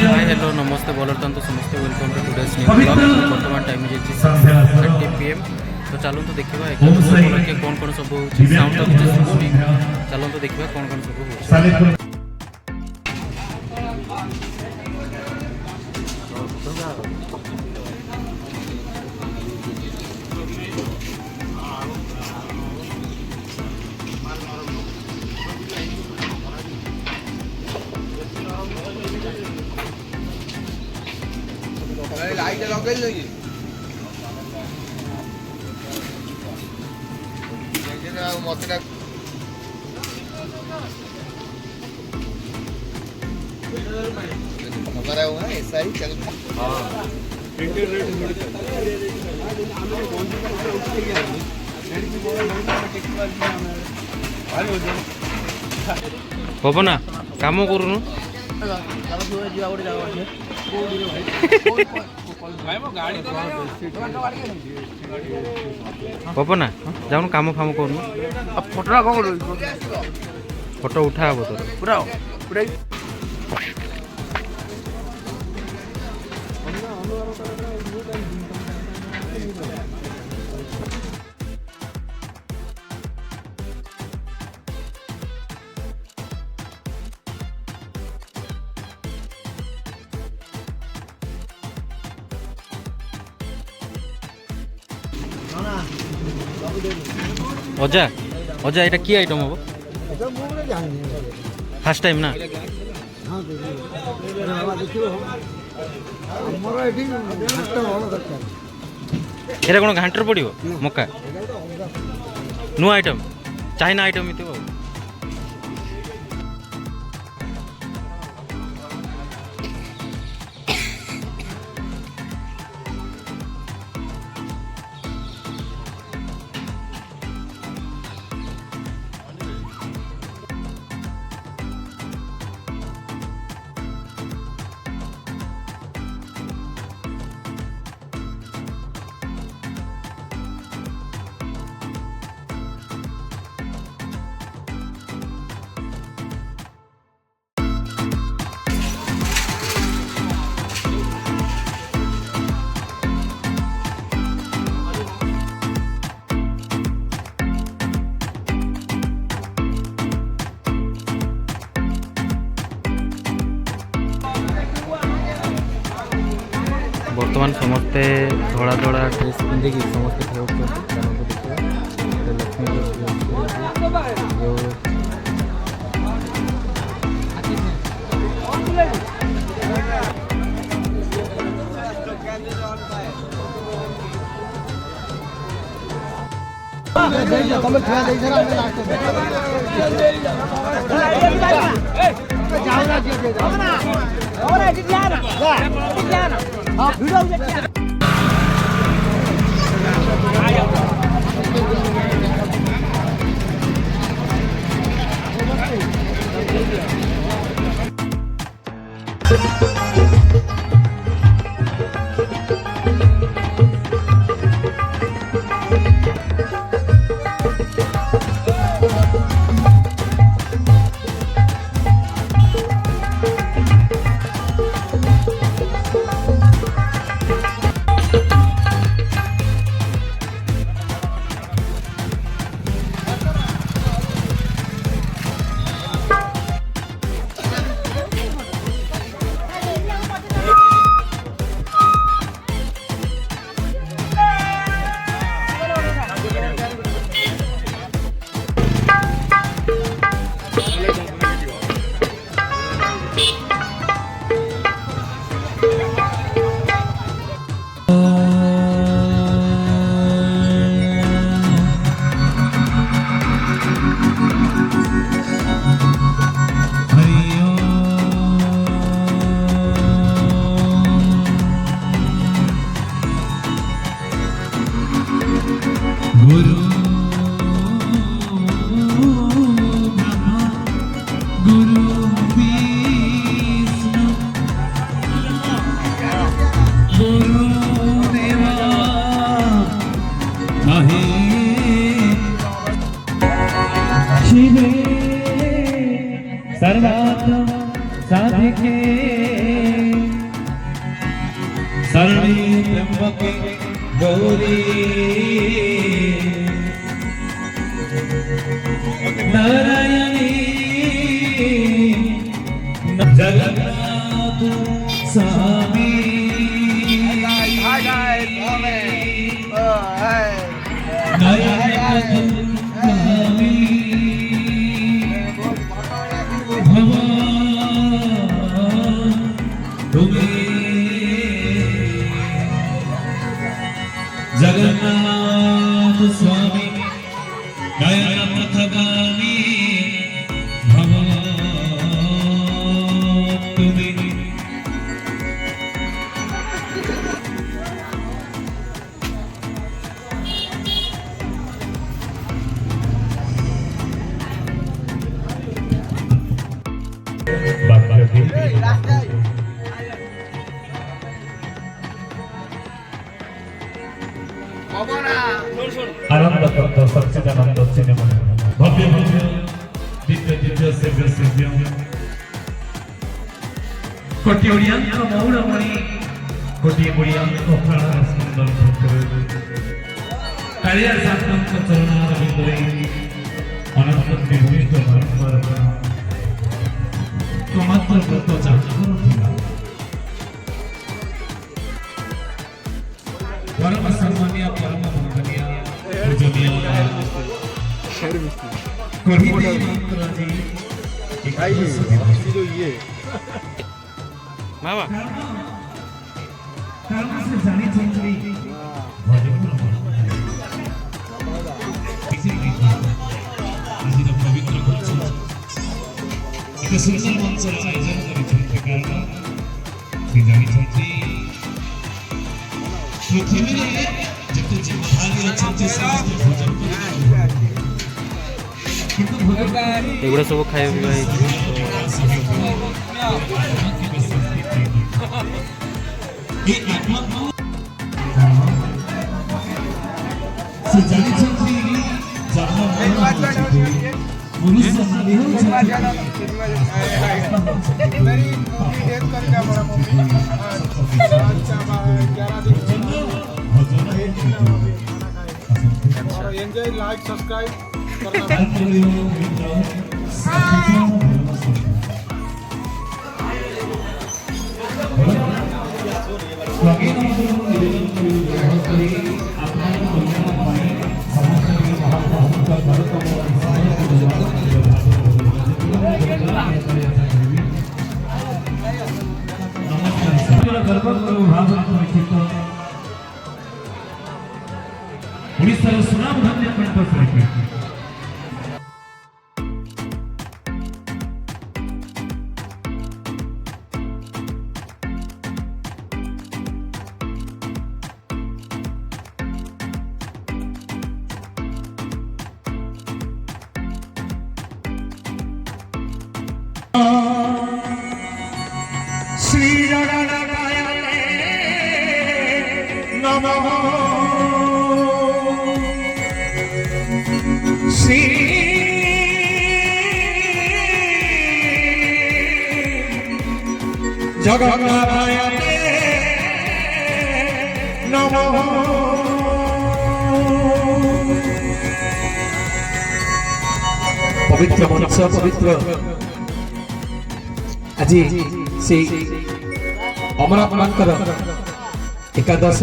Hi hello नमस्ते बोलता तो समस्ते welcome to today's new blog. वर्तमान टाइम है 6:30 PM। तो चलो तो देखा एक कौन कौन सब साउंड तो किसी शुभुनी। चलो तो देखा कौन कौन सब लाइट लगे लगी मत हमारा हुआ ऐसा ही चल पवना काम करूनु पवना जाऊन काम फाम करूनु फोटो कौन फोटो उठा हम तोर पूरा अजा अजा এটা কি আইটেম হবো ফার্স্ট টাইম না এটা কোন ঘান্টর পড়িব মক্কা নো আইটেম চাইনা আইটেম ইতো बर्तमान समस्ते धड़ा धड़ा ड्रेस पिंधिकी समस्ते सर्वात्म साधिके शरणी त्र्यंबके गौरी नारायणी जगन्नाथ स्वामी नयननाथ स्वामी भवा तुम्हें जगन्नाथ स्वामी नयनपथगामी भवा तुम्हें आनंद करता सच्चिदानंद सिनेमा भव्य भव्य दिव्य दिव्य सेव्य सेव्य कोटि ओडियांक मौरमणि कोटि ओडियांक प्राण सुंदर भक्त कालिया सातंक चरणार बिंदुरे अनंत त्रिभुविष्ट परंपर तो मात्र व्रत जागर थिला परम सम्मानिया परम वंदनीय पूजनीय कोहिनी मंत्राजी जो ये बाबा कारण से जानी चंद्री भजन आज पवित्र मंच एक सुंदर मंच आयोजन करिଛନ୍ତି कारण से जानी चंद्री पृथ्वी रे जते जीवधारी अछंती समस्त भोजन किंतु भगवान एगुड़ा सब खाଇବା ପିଇବା ये आत्मा से जानी चंद्री मनुष्य नारी हो मेरी मम्मी डेथ कर क्या बड़ा मम्मी अच्छा 11 दिन और एंजॉय लाइक सब्सक्राइब करना उड़ीसा सुनाम धन्य कंठ से श्री गणनाय नमः श्री जगन्नाथाय नमः पवित्र मंच पवित्र আজি সেই অমরাত্মাঙ্কর একাদশ